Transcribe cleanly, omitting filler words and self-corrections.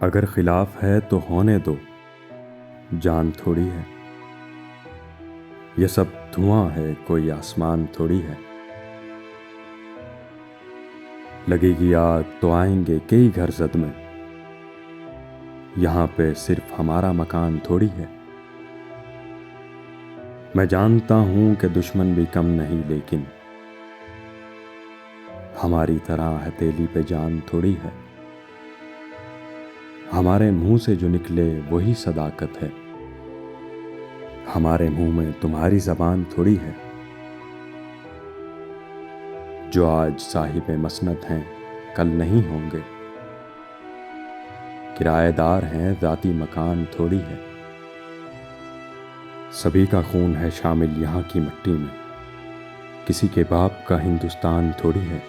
اگر خلاف ہے تو ہونے دو، جان تھوڑی ہے۔ یہ سب دھواں ہے، کوئی آسمان تھوڑی ہے۔ لگے گی آگ تو آئیں گے کئی گھر زد میں، یہاں پہ صرف ہمارا مکان تھوڑی ہے۔ میں جانتا ہوں کہ دشمن بھی کم نہیں، لیکن ہماری طرح ہتھیلی پہ جان تھوڑی ہے۔ ہمارے منہ سے جو نکلے وہی صداقت ہے، ہمارے منہ میں تمہاری زبان تھوڑی ہے۔ جو آج صاحب مسند ہیں کل نہیں ہوں گے، کرایہ دار ہیں ذاتی مکان تھوڑی ہے۔ سبھی کا خون ہے شامل یہاں کی مٹی میں، کسی کے باپ کا ہندوستان تھوڑی ہے۔